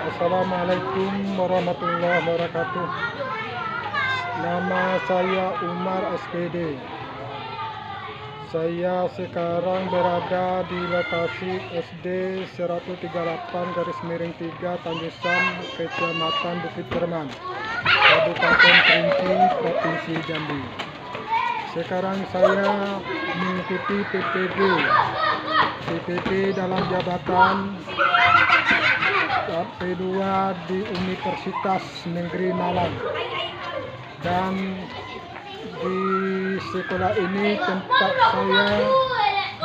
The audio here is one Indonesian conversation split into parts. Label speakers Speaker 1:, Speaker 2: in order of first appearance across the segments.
Speaker 1: Assalamualaikum warahmatullahi wabarakatuh. Nama saya Umar SPD. Saya sekarang berada di lokasi SD 138/3 Tanjusan, Kecamatan Bukit Cerman, Kabupaten Kerinci, Provinsi Jambi. Sekarang saya mengikuti PPG dalam jabatan P2 di Universitas Negeri Malang, dan di sekolah ini tempat saya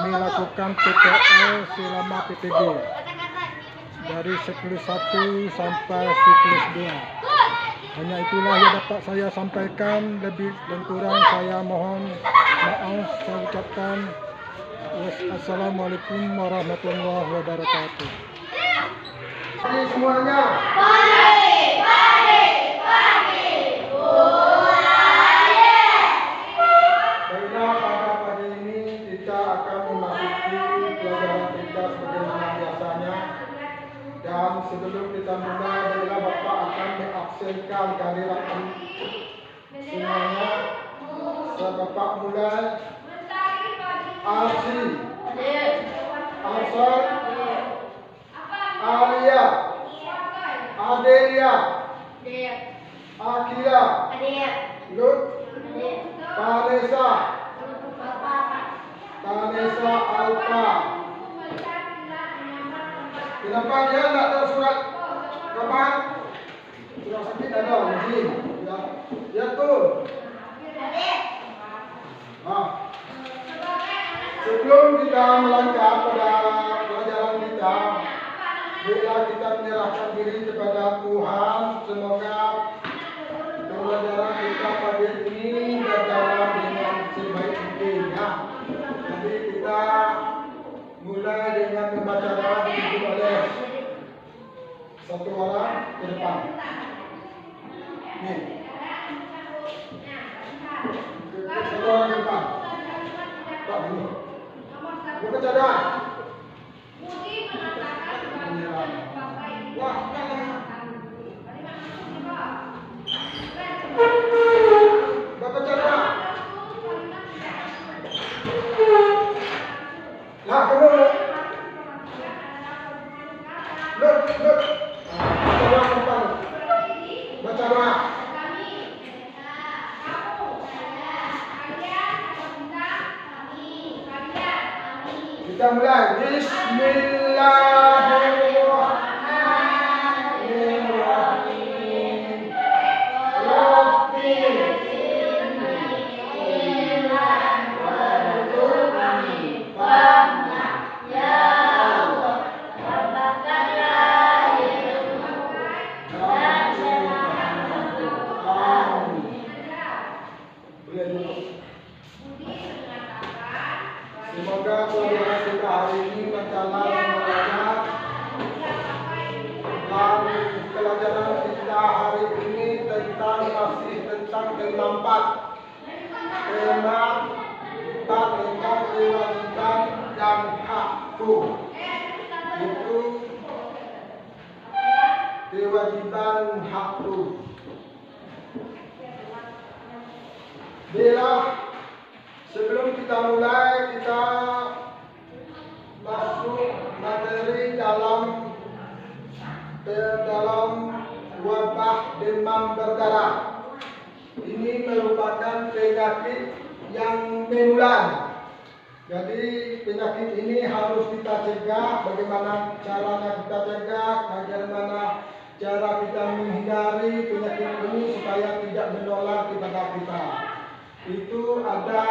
Speaker 1: melakukan PPL selama PPG dari siklus 1 sampai siklus 2. Hanya itulah yang dapat saya sampaikan. Lebih dan kurang saya mohon maaf. Saya ucapkan wassalamualaikum warahmatullahi wabarakatuh. Semuanya. Baiklah, pada pagi ini kita akan memasuki pelajaran kita sebagaimana biasanya. Dan sebelum kita mulai, baiklah Bapak akan mengabsenkan kehadiran semuanya. Bapak mulai. Arsi, Arsan, Alia, Adelia, Akila, Lut, Tanesa, Alfa. Kenapa dia tidak ada surat kapan? Surat sakit ada, mungkin. Ya tuh. Sebelum kita melangkah pada pelajaran kita, bila kita menyerahkan diri kepada Tuhan, semoga pelajaran kita pagi ini berjalan dengan sebaik mungkin, ya. Jadi kita mulai dengan membaca doa dipimpin oleh satu orang ke depan. Nih. Satu orang ke depan. Pak ini. Buka cadang. Wah, baca cadang. Lah, kamu. Look. Baca doa. Kita mulai. Bismillahirrahmanirrahim. Rabbil warzuqni fahma ya Allah. Semoga pelajaran kita hari ini berjalan lancar. Dan pelajaran kita hari ini masih tentang tema 4. Tema 4 tentang kewajiban dan hakku. Itu kewajiban hakku. Bila sebelum kita mulai, kita masuk materi dalam wabah demam berdarah. Ini merupakan penyakit yang menular. Jadi penyakit ini harus kita cegah. Bagaimana caranya kita cegah? Bagaimana cara kita menghindari penyakit ini supaya tidak menular kepada kita? Itu ada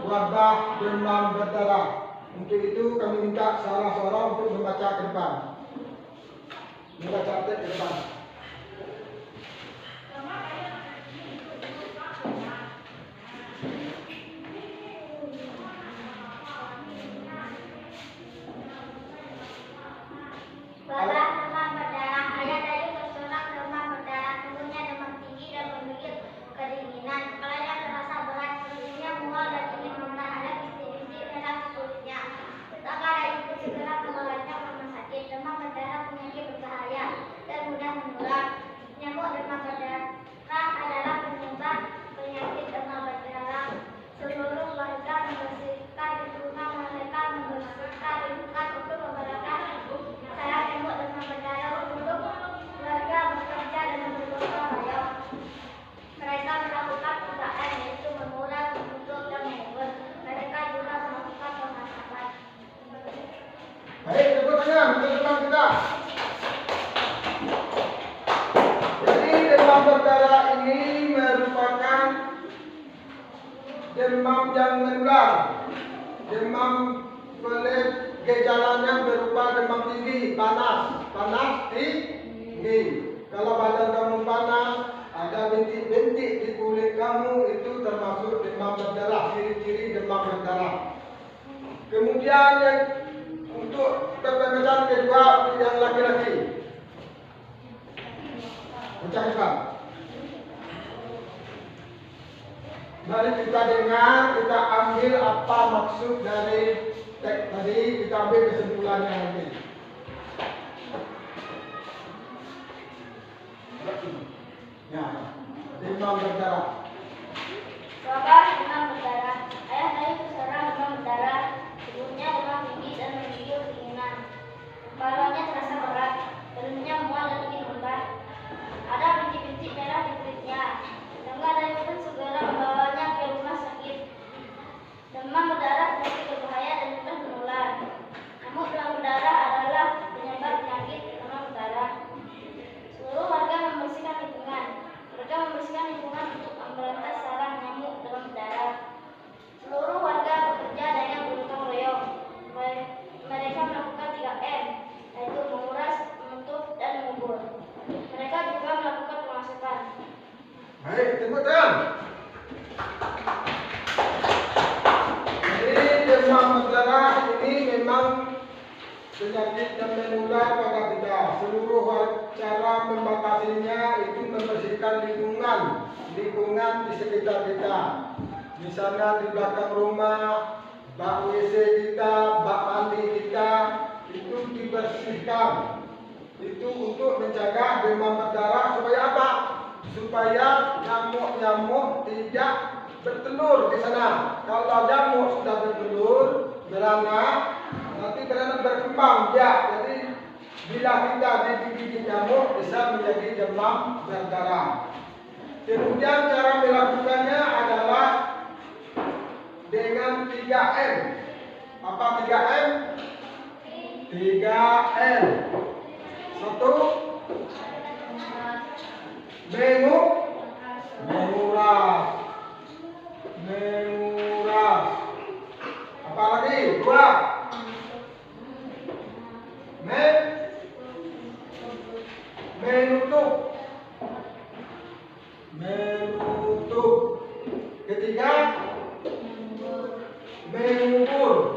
Speaker 1: wabah demam berdarah. Untuk itu kami minta salah seorang untuk membaca ke depan. Membaca teks ke depan.
Speaker 2: Wabah demam berdarah. Ayat dari seseorang demam berdarah, tubuhnya demam tinggi dan memiliki kedinginan. Kepalanya terasa berat, perutnya mual dan ingin muntah. Ada bintik-bintik merah di kulitnya. Tetangga itu segera membawanya ke rumah sakit. Demam berdarah penyakit berbahaya dan
Speaker 1: demam yang menular. Demam gejalanya berupa demam tinggi, panas tinggi. Kalau badan kamu panas, ada bintik-bintik di kulit kamu, itu termasuk demam berdarah, ciri-ciri demam berdarah. Kemudian yang untuk pemeriksaan kedua yang laki-laki, ucapkan. Mari kita dengar, kita ambil apa maksud dari teks tadi, kita ambil kesimpulannya nanti. Ya, demam berdarah.
Speaker 2: Bapak demam berdarah. Ayah saya terserang demam berdarah. Sebelumnya demam tinggi dan menggigil kedinginan. Kepalanya terasa berat. Perutnya mual dan ingin muntah. Ada bintik-bintik merah di kulitnya. Tetangga dan pun segera membawanya ke rumah sakit. Demam berdarah penyakit berbahaya dan mudah menular. Namun demam berdarah adalah penyebab penyakit demam berdarah. Seluruh warga membersihkan lingkungan. Mereka membersihkan lingkungan untuk memberantas sarang nyamuk demam berdarah. Seluruh warga bekerja dengan bergotong royong. Mereka melakukan 3M, yaitu menguras, menutup, dan mengubur. Mereka juga melakukan pemasukan.
Speaker 1: Baik, tepuk tangan. Jadi demam berdarah ini memang penyakit yang menular pada kita. Seluruh cara membatasinya itu membersihkan lingkungan di sekitar kita. Misalnya di belakang rumah, bak WC kita, bak mandi kita, itu dibersihkan. Itu untuk mencegah demam berdarah supaya apa? Supaya nyamuk-nyamuk tidak bertelur di sana. Kalau nyamuk sudah bertelur, beranak, nanti beranak berkembang ya. Jadi bila kita digigit nyamuk bisa menjadi demam berdarah. Kemudian cara melakukannya adalah dengan 3M. Apa 3M? 3M. Satu, menguras. Apa lagi? 2, menutup. Ketiga, mengubur.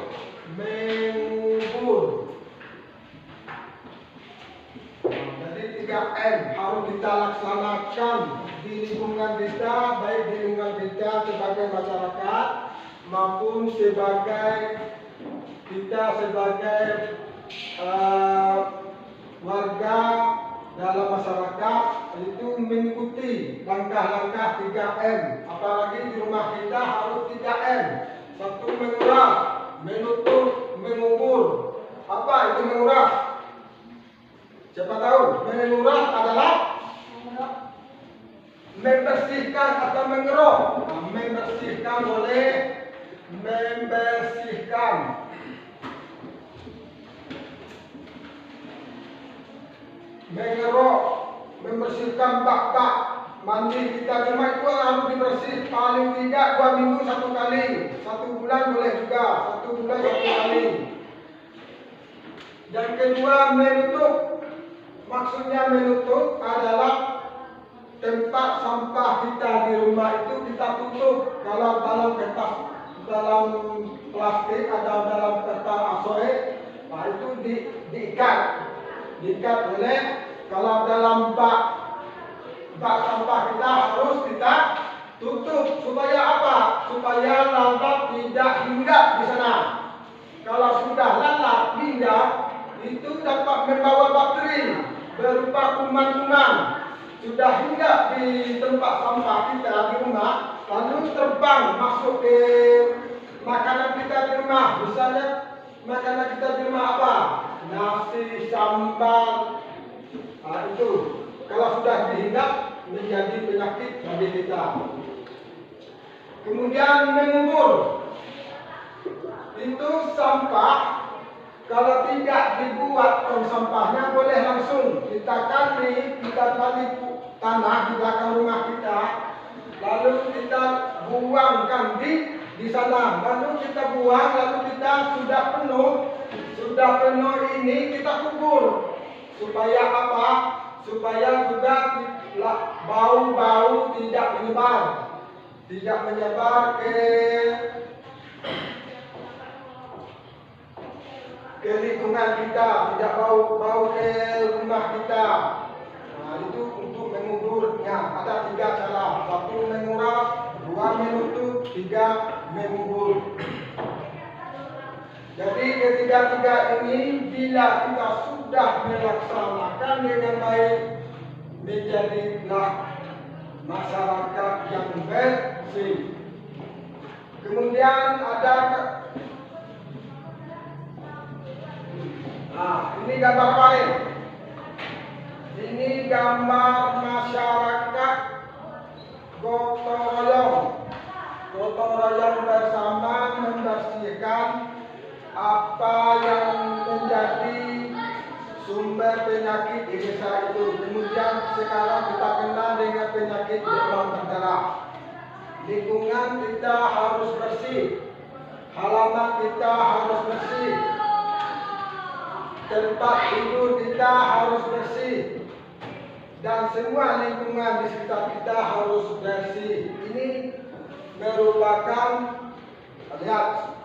Speaker 1: Jadi 3M harus kita laksanakan di lingkungan kita, baik di lingkungan kita sebagai masyarakat maupun sebagai kita sebagai warga dalam masyarakat, itu mengikuti langkah-langkah 3M. Apalagi di rumah kita harus 3M. Satu, menguras, menutup, mengubur. Apa itu menguras? Siapa tahu? Menguras adalah membersihkan atau mengeruk. Membersihkan boleh, membersihkan. Mengeruk, membersihkan bak-bak mandi kita. Cuma itu harus dibersih paling tidak 2 minggu 1 kali. 1 bulan boleh juga, 1 bulan 1 kali. Yang kedua, menutup. Maksudnya menutup adalah tempat sampah kita di rumah itu kita tutup. Kalau dalam kertas, dalam plastik atau dalam kertas asoe, nah itu diikat boleh. Kalau dalam bak sampah kita harus kita tutup. Supaya apa? Supaya lalat tidak hinggap di sana. Kalau sudah lalat hinggap, itu dapat membawa bakteri berupa kuman-kuman. Sudah hinggap di tempat sampah kita di rumah, lalu terbang masuk ke makanan kita di rumah. Misalnya makanan kita di rumah apa? Nasi, sambal. Nah, itu kalau sudah dihinggap menjadi penyakit bagi kita. Kemudian mengubur. Itu sampah kalau tidak dibuat tong sampahnya boleh langsung kita gali tanah di belakang rumah kita, lalu kita buangkan di di sana. Lalu kita buang, lalu kita sudah penuh ini kita kubur. Supaya apa? Supaya juga bau-bau tidak menyebar ke lingkungan kita, tidak bau ke rumah kita. Nah, itu untuk menguburnya. Ada 3 cara. 1 menguras, 2 menutup, 3 mengubur. Jadi ketiga-tiga ini bila kita sudah melaksanakan dengan baik, menjadilah masyarakat yang bersih. Kemudian ada, ini gambar apa nih? Ini gambar masyarakat gotong royong bersama membersihkan apa yang menjadi sumber penyakit di desa itu. Kemudian sekarang kita kenal dengan penyakit demam berdarah. Lingkungan kita harus bersih, halaman kita harus bersih, tempat tidur kita harus bersih, dan semua lingkungan di sekitar kita harus bersih. Ini merupakan, lihat,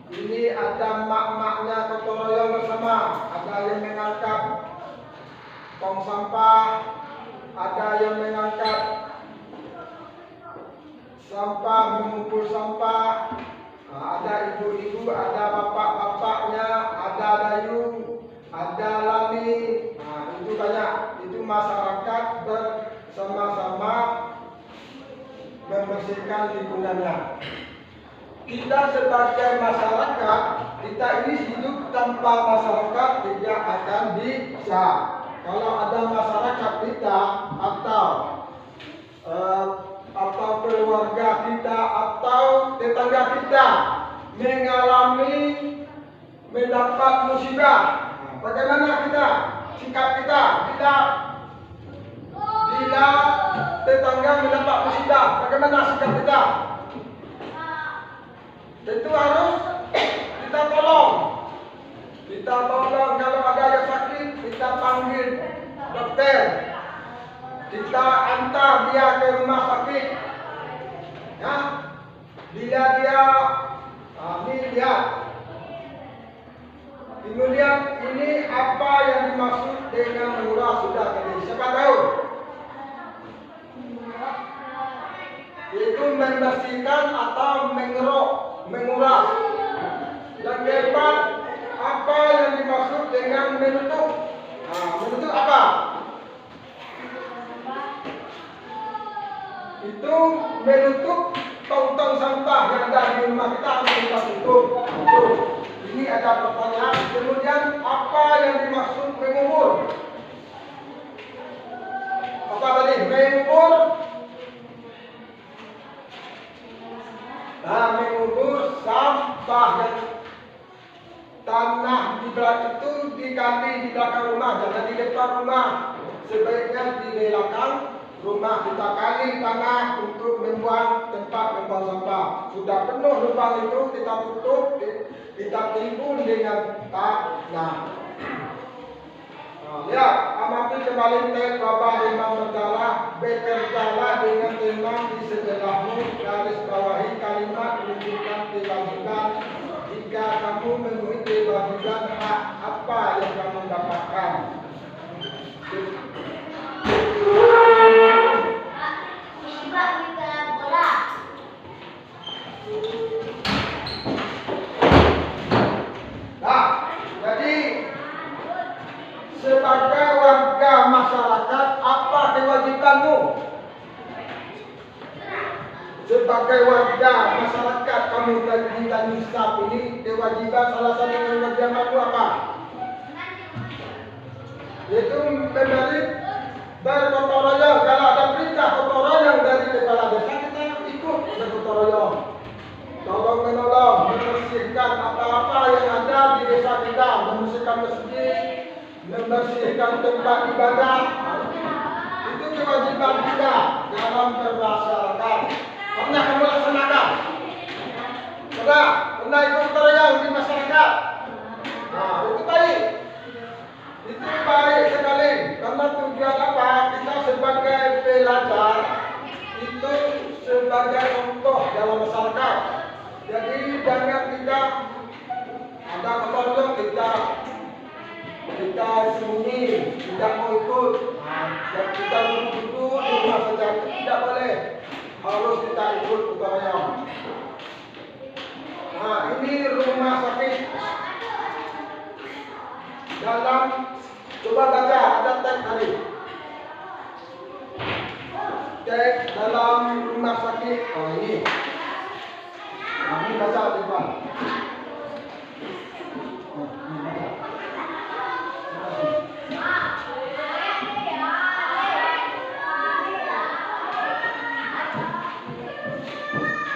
Speaker 1: ini ada mak-maknya gotong royong bersama. Ada yang mengangkat tong sampah, ada yang mengangkat sampah, mengumpul sampah. Ada ibu-ibu, ada bapak-bapaknya, ada dayung, ada lani. Itu banyak. Itu masyarakat bersama-sama membersihkan lingkungannya. Kita sebagai masyarakat, kita ini hidup tanpa masyarakat tidak akan bisa. Kalau ada masyarakat kita atau keluarga kita atau tetangga kita mendapat musibah, bagaimana kita sikap kita? Bila tetangga mendapat musibah, bagaimana sikap kita? Tentu harus kita tolong. Kalau ada yang sakit, kita panggil dokter. Kita antar dia ke rumah sakit. Ya, bila dia ini lihat. Kemudian ini apa yang dimaksud dengan menguras sudah tadi? Siapa tahu? Yaitu membersihkan atau menguras. Yang keempat, apa yang dimaksud dengan menutup? Menutup apa? Itu menutup tong-tong sampah yang ada di rumah kita harus kita tutup. Ini ada pertanyaan. Kemudian apa yang dimaksud mengubur? Apa tadi? Mengubur. Mengubur sampah dan tanah di belakang itu diganti di belakang rumah, jangan di depan rumah. Sebaiknya di belakang rumah kita kali tanah untuk membuang tempat membuang sampah. Sudah penuh lubang itu kita tutup, kita timbun dengan tanah. Lihat, amati kembali teks Bapak Imam Berdarah. Bekerjalah dengan tenang di sebelahmu, garis bawahi kalimat menunjukkan kewajiban. Jika kamu memenuhi kewajiban, hak apa yang kamu dapatkan? Sebagai warga masyarakat, apa kewajibanmu? Sebagai warga masyarakat, kamu dan nisab ini kewajiban, salah satu kewajibanmu apa? Yaitu memberi bergotong royong. Kalau ada perintah gotong royong dari kepala desa, kita ikut bergotong royong. Tolong menolong, membersihkan apa-apa yang ada di desa kita, membersihkan masjid, membersihkan tempat ibadah. Itu kewajiban kita dalam bermasyarakat. Pernah kamu laksanakan? sudah pernah ikut tarian di masyarakat. Nah, itu baik. Itu baik sekali. Karena tujuan apa? Kita sebagai pelajar itu sebagai contoh dalam masyarakat. Jadi jangan kita ada ketonjok kita sembunyi, tidak mau ikut. Dan kita duduk di rumah saja, tidak boleh. Harus kita ikut tarian. Nah, ini rumah sakit. Dalam coba baca ada teks tadi. Teks dalam rumah sakit. Oh ini. Nah, ini baca coba.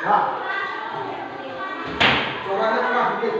Speaker 1: Nah, suaranya keras sedikit.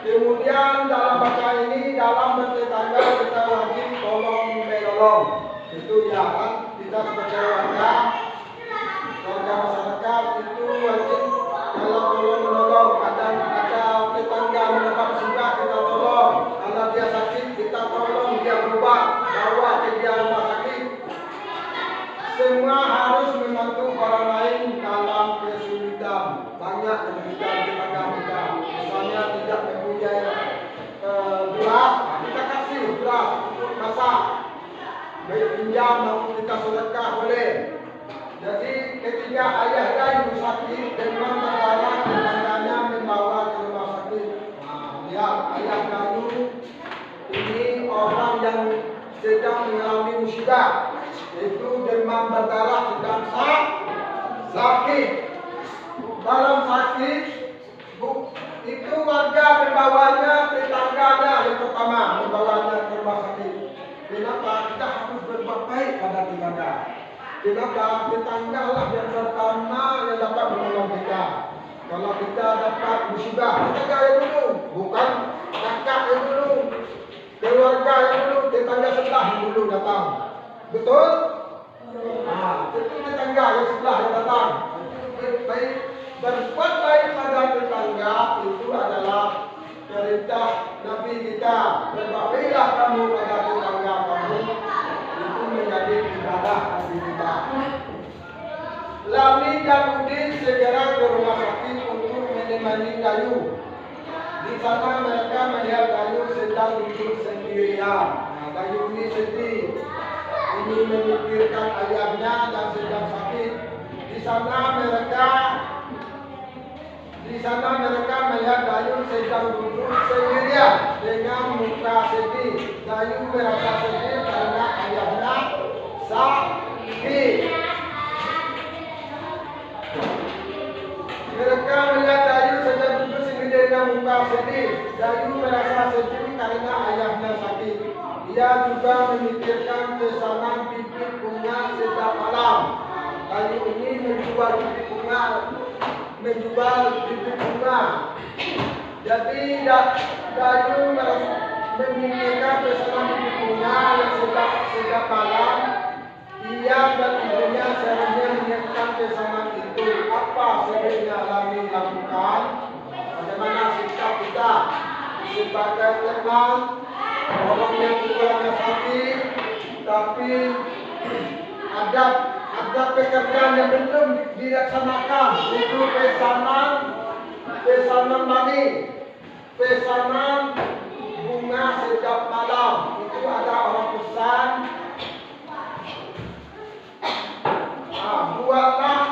Speaker 1: Kemudian dalam bacaan ini, dalam bertetangga kita wajib tolong menolong. Itu ya kan, kita sebagai warga masyarakat itu wajib kalau tolong menolong. Ada tetangga mendapat musibah kita tolong. Kalau dia sakit kita tolong dia berobat, bawa ke dia rumah sakit. Semua harus membantu orang lain dalam kesulitan. Banyak kesulitan tetangga kita. Misalnya tidak mempunyai beras, kita kasih beras untuk masak. Baik pinjam maupun kita sedekah boleh. Jadi ketika ayah Gayu sakit, memang negara tetangganya membawa ke rumah sakit. Nah, lihat ayah Gayu ini orang yang sedang mengalami musibah, yaitu demam berdarah sedang sakit. Dalam sakit itu warga membawanya, tetangganya yang pertama membawanya ke rumah sakit. Kenapa? Kita harus berbuat baik pada tetangga. Kenapa? Tetangga lah yang pertama yang dapat menolong kita. Kalau kita dapat musibah, tetangga yang dulu, bukan kakak yang dulu, keluarga yang dulu, tetangga sebelah yang dulu datang. Betul? Nah, itu tetangga yang sebelah yang datang. Baik, berbuat baik pada tetangga itu adalah perintah Nabi kita. Berbaktilah kamu pada tetangga kamu. Itu menjadi ibadah Nabi kita. Lami dan Udin segera ke rumah sakit untuk menemani Gayu. Di sana mereka melihat Gayu sedang duduk sendirian. Nah, Gayu ini sedih. Ini memikirkan ayahnya yang sedang sakit. Di sana mereka melihat Gayu sedang duduk sendirian dengan muka sedih. Gayu merasa sedih karena ayahnya sakit. Mereka melihat Gayu sedang duduk sendiri dengan muka sedih. Gayu merasa sedih karena ayahnya sakit. Dia juga memikirkan pesanan bibit bunga setiap malam. Gayu ini menjual bibit bunga menjual bibit bunga. Jadi Dayu memikirkan pesanan bibit bunga yang sejak malam ia dan ibunya seharusnya menyiapkan pesanan itu. Apa sebenarnya Lami lakukan? Bagaimana sikap kita sebagai teman orang yang tuanya sakit, tapi ada pekerjaan yang belum dilaksanakan, itu pesanan Lami, pesanan bunga setiap malam. Itu ada orang pesan, buatlah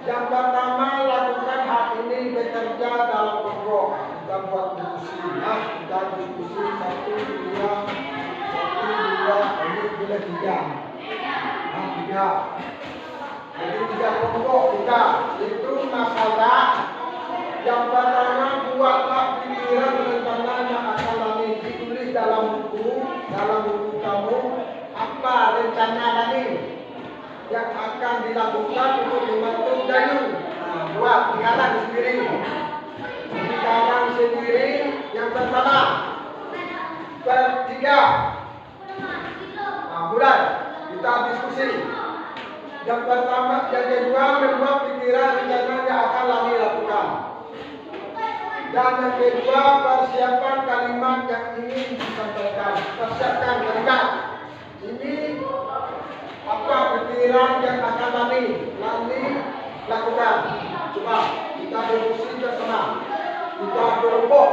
Speaker 1: yang pertama, lakukan hal ini, bekerja dalam pokok. Kita buat diskusi, kita diskusi 1, 2, ini boleh 3. 3. Jadi 3 pokok kita. Itu masalah yang pertama, buatlah pikiran rencana yang akan Lami. Ditulis dalam buku kamu, apa rencana Lami yang akan dilakukan untuk membantu Dayu. Buat pikiran sendiri. Pikiran sendiri yang pertama. Ketiga, mulai kita diskusi. Yang pertama, yang kedua, membuat pikiran rencana yang akan Lami lakukan. Dan yang kedua, persiapan kalimat yang ingin disampaikan. Persiapkan kalimat. Ini apa pikiran yang akan Lami lakukan. Coba kita diskusi bersama. Kita kelompok.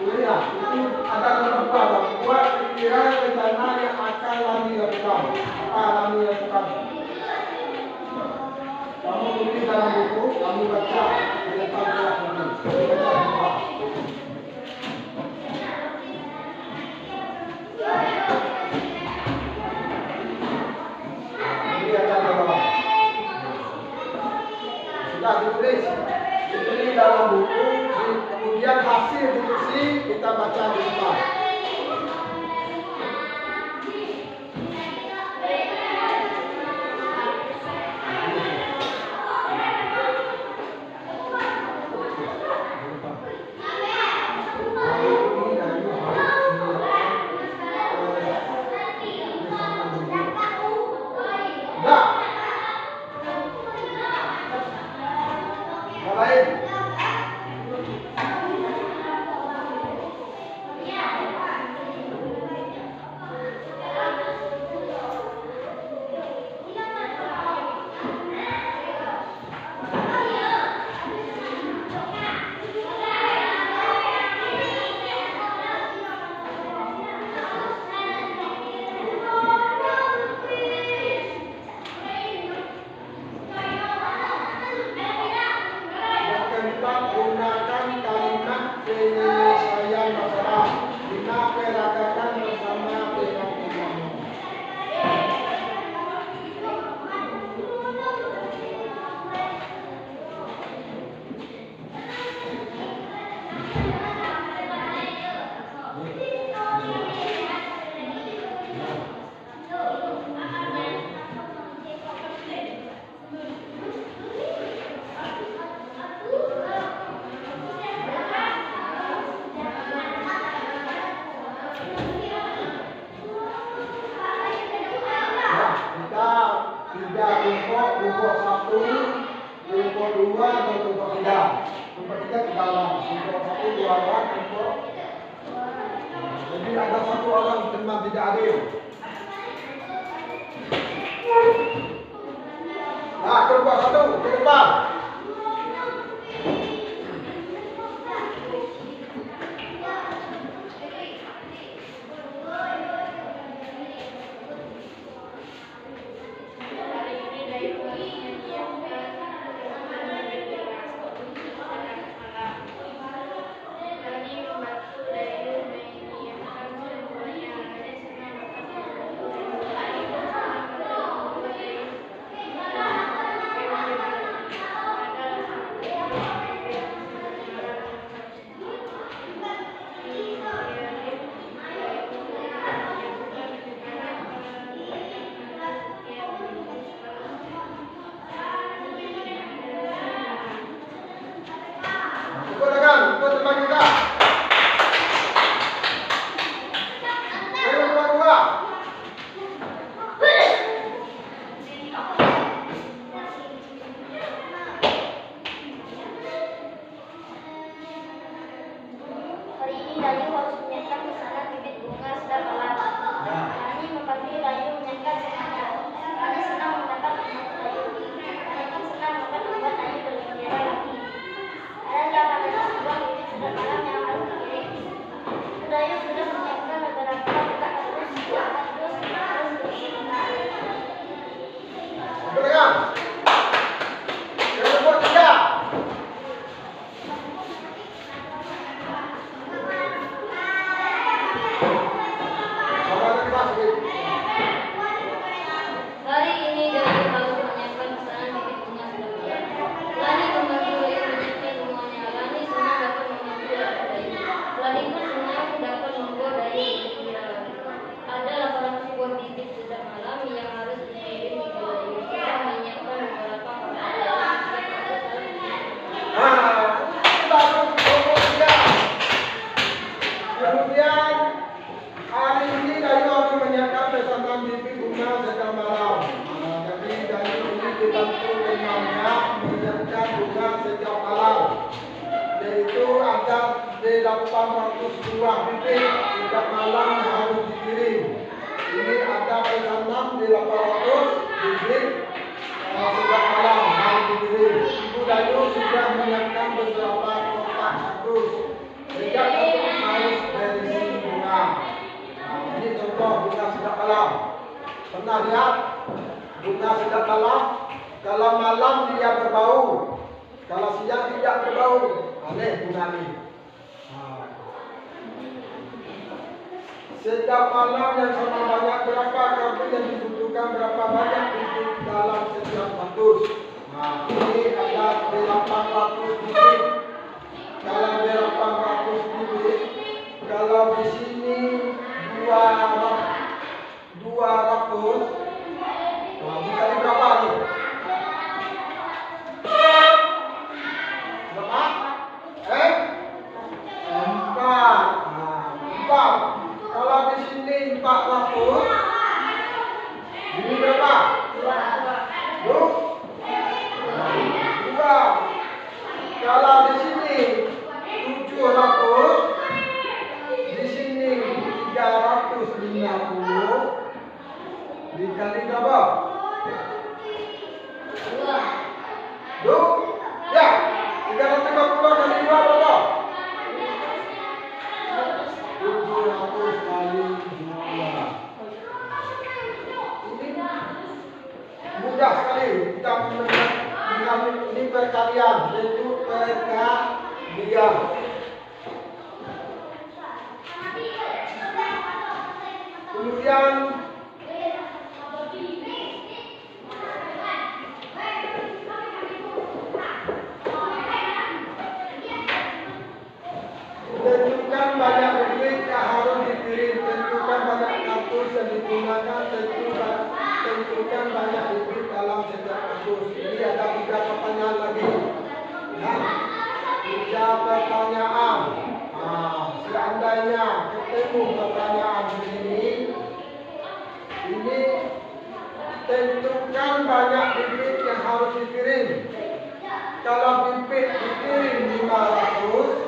Speaker 1: Lihat, itu ada kelompok. Buat pikiran rencana yang akan Lami lakukan. Apa Lami lakukan? Kamu tulis dalam buku, kamu baca di depan kelas ini. Baca semua. Ini ada bawah. Sudah ditulis dalam buku, kemudian hasil diskusi kita baca di depan. Jadi ada 1 orang teman tidak adil. Nah, kelompok 1 ke depan. 800 buah bibit sejak malam harus dikirim. Ini ada pesanan di 800 bibit sejak malam harus dikirim. Ibu Dayu sudah menyiapkan beberapa kotak kardus. Sejak itu harus berisi bunga. Nah, ini contoh bunga sejak malam. Pernah lihat bunga sejak malam? Kalau malam dia berbau, kalau siang tidak berbau. Aneh bunga ini. Setiap malam yang sama banyak berapa kardus yang dibutuhkan, berapa banyak bibit dalam setiap kardus. Nah, ini ada 800 bibit. Kalau 800 bibit, kalau di sini 200, nah, dikali berapa nih? Berapa? 4. Nah, 4. Kalau di sini 400, ini berapa? 2. Kalau di sini 700, di sini 350, dikali berapa? 2. Ya, 350 kali 2 berapa? 700 kali 2. Ini mudah sekali kita mengambil ini perkalian, yaitu perkalian. Kemudian tentukan banyak bibit yang harus dikirim, tentukan banyak kardus yang digunakan, tentukan banyak bibit dalam setiap kardus. Ini ada 3 pertanyaan lagi. Nah, 3 pertanyaan. Seandainya ketemu pertanyaan begini, ini tentukan banyak bibit yang harus dikirim. Kalau bibit dikirim 500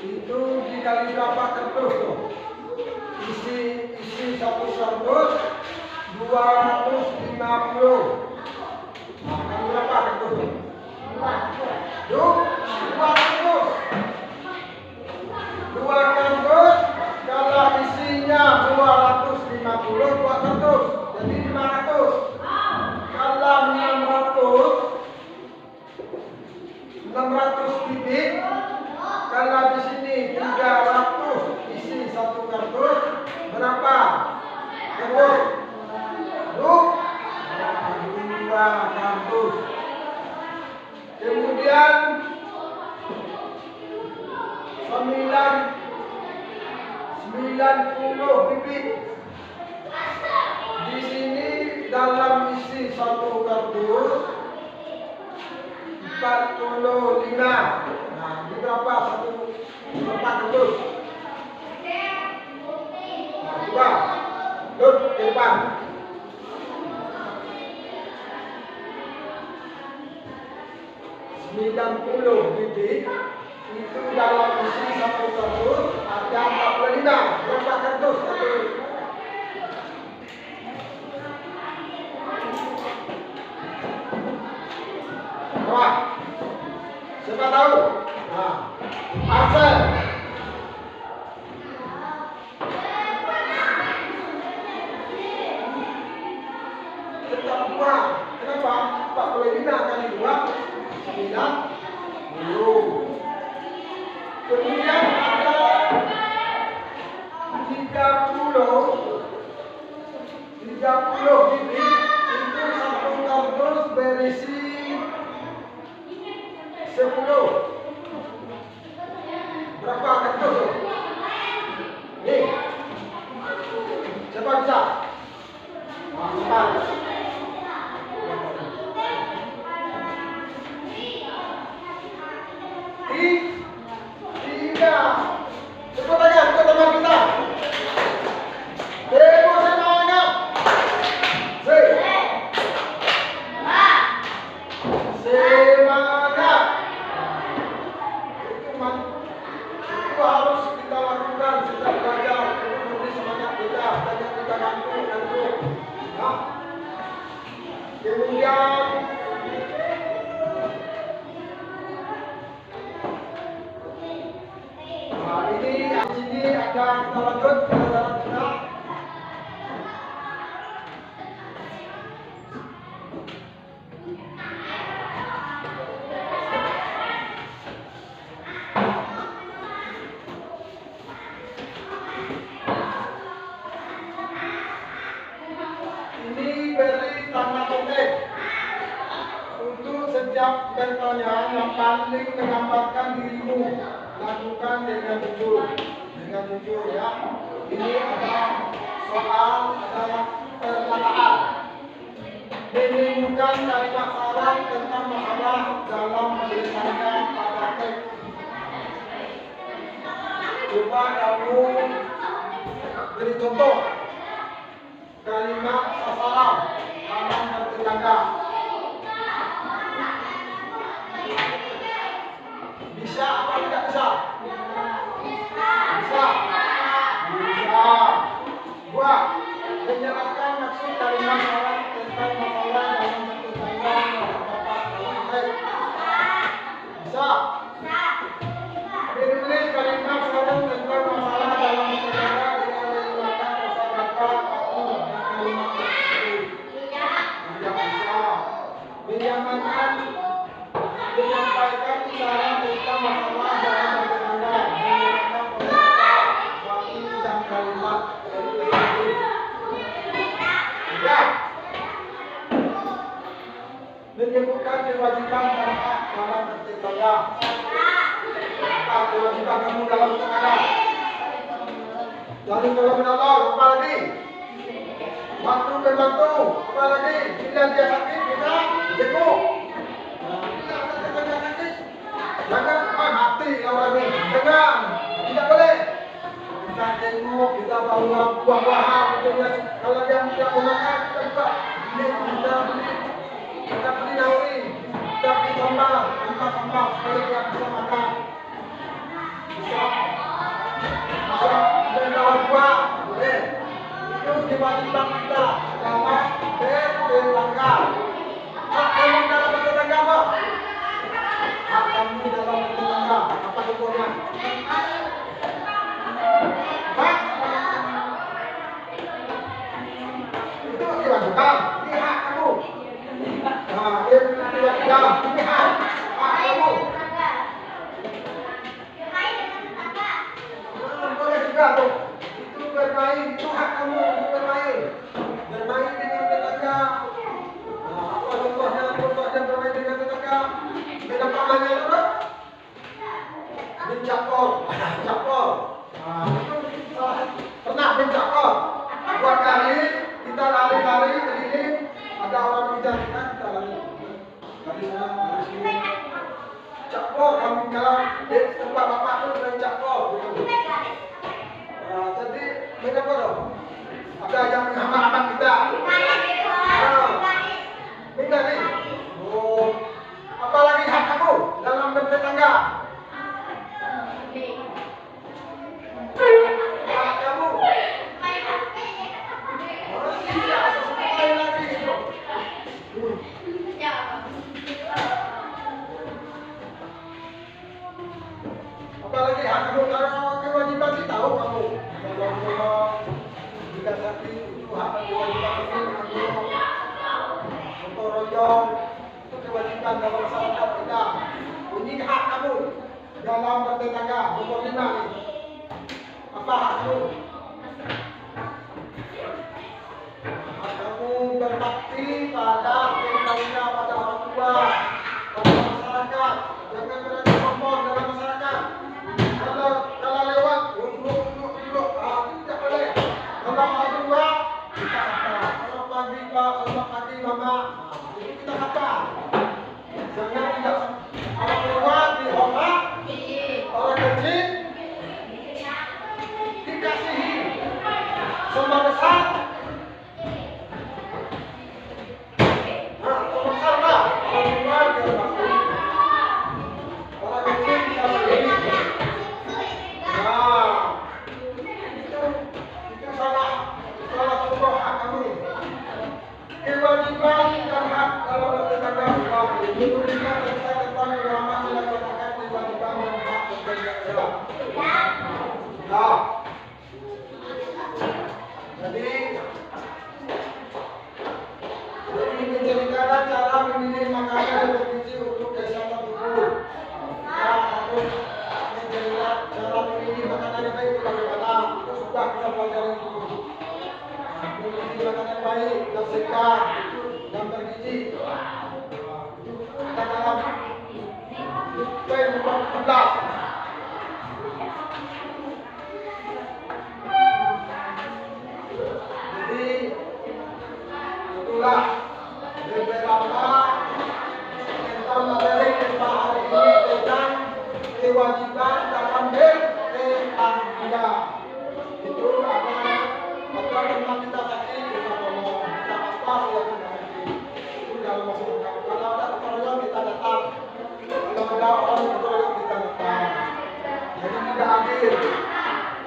Speaker 1: itu dikali berapa kardus tuh? Isi satu kardus 250. Nah, kan berapa kardus? 2 kardus. Kalau isinya 250, 2 kardus, jadi 500. Kalau 600 bibit, kalau di sini 300 isi satu kardus, berapa kardus? 2 kardus. Kemudian 90 bibit. Di sini dalam isi satu kardus 45. Nah, ini berapa satu kardus? Nah, coba duduk ke depan. 90 bibit itu dalam isi satu kardus ada 45. Berapa kardus satu? Wah, siapa tahu? Nah, Asal. Tetap 2. Kenapa? 45 kali 2 90. Kemudian ada 30 bibit itu satu kardus berisi 10. Berapa kardus? Nih. Siapa bisa? Cepat. 3. Cepat aja, kita teman kita. Demo semangat. Semangat. kita lanjut pelajaran kita. Ini beri tanda petik untuk setiap pertanyaan yang paling menggambarkan dirimu. Lakukan dengan jujur ya. Ini adalah soal dalam pernyataan. Menemukan kalimat salah tentang masalah dalam menuliskannya pada teks. Coba kamu beri contoh kalimat sasaran dalam bertetangga. Bisa apa tidak bisa? Bisa. Bisa. Dua, menjelaskan maksud kalimat salah tentang masalah dalam bertetangga yang terdapat dalam teks. Bisa. Menulis kalimat salah tentang masalah dalam bertetangga dengan menggunakan kosakata atau kalimat tersebut. Tidak bisa. Menyampaikan cara tentang masalah dalam bertetangga menggunakan kosakata, waktu dan kalimat tersebut. Tidak. Menyebutkan kewajiban dan hak dalam bertetangga. Apa kewajiban kamu dalam bertetangga? Jadi kalau menolong, apa lagi? Bantu membantu, apa lagi? Bila dia sakit, kita jenguk. Jangan mati kalau lagi. Jangan, tidak boleh. Kita jenguk, kita bawa buah-buahan. Kalau dia tidak mau makan, kita buka. Kita beli nauri, kita beli sambal, supaya dia bisa makan. Bisa membawa buah, boleh. Itu kewajiban kita dalam bertetangga. Hak kamu dalam bertetangga apa? Hak kamu dalam bertetangga apa contohnya? Hak itu kewajiban, ini hak kamu. Nah, ini kewajiban, ini hak kamu. Boleh juga tuh. Itu bermain, itu hak kamu untuk bermain. Bermain dengan tetangga. Apa contohnya bermain dengan tetangga? Beda pamannya apa? Mencakor. Itu pernah mencakor. Dua kali kita lari-lari keliling, ada orang mengejar kita lari. Dari sana, dari sini. Cakor, kami kalau di tempat bapak itu mencakor. Jadi mereka dong. Ada yang menghambat kita. Menggari. Oh, apalagi hak kamu dalam bertetangga? Hak kamu. Tidak, sesuai lagi. Apalagi hak kamu, kalau kewajiban sih tahu kamu. Kalau jika sakit itu hak kewajiban kamu. Untuk royong itu kewajiban dalam masyarakat kita. Ini hak kamu dalam bertetangga. Nomor 5 nih. Apa hak kamu? Hak kamu berbakti pada keluarga, pada orang tua, pada masyarakat. Jangan berani sombong dalam masyarakat. Kalau lewat, duduk, tidak boleh. Kalau orang tua, kita apa? Selamat pagi Pak, selamat pagi Mama. Itu kita apa? Jangan tidak. Orang tua dihormat, orang kecil dikasihi. Sama besar. Sama besar lah. Orang tua dihormati. Orang kecil dikasihi. Itu salah contoh hak kamu. Kewajiban dan hak dalam bertetangga. Itu kita tentang ulama melaksanakan kewajiban dan hak bertetangga. Nah, Jadi ini menceritakan cara memilih makanan yang bergizi untuk kesehatan tubuh. Kita harus menceritakan cara memilih makanan yang baik itu bagaimana. Itu sudah kita pelajari dulu. Memilih makanan yang baik, yang segar, yang bergizi. Kita dalam poin 14. Jadi itulah beberapa tentang materi kita hari ini tentang kewajiban dalam bertetangga. Itu ada teman kita tadi kita ngomong kita apa ya itu dalam masyarakat. Kalau ada keperluan kita datang, kalau ada orang keperluan kita datang. Jadi tidak adil.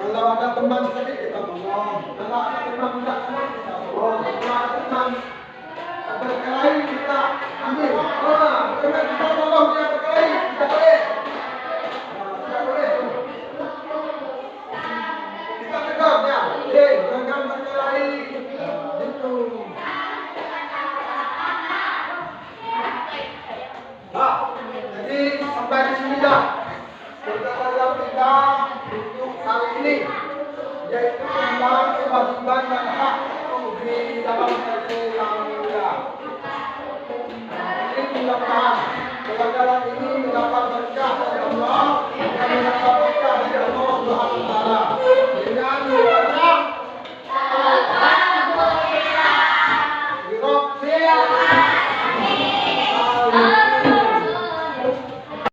Speaker 1: Kalau ada teman sedikit kita ngomong, kalau ada teman tidak kita ngomong, kalau ada teman berkelahi kita ambil. Teman kita ngomong dia berkelahi, tidak boleh. Tidak boleh. Kita tegur ya, jangan berkelahi. Itu. Nah, jadi sampai di sini dah. Perkara kita untuk hari ini yaitu tentang kewajiban dan hak di dalam RT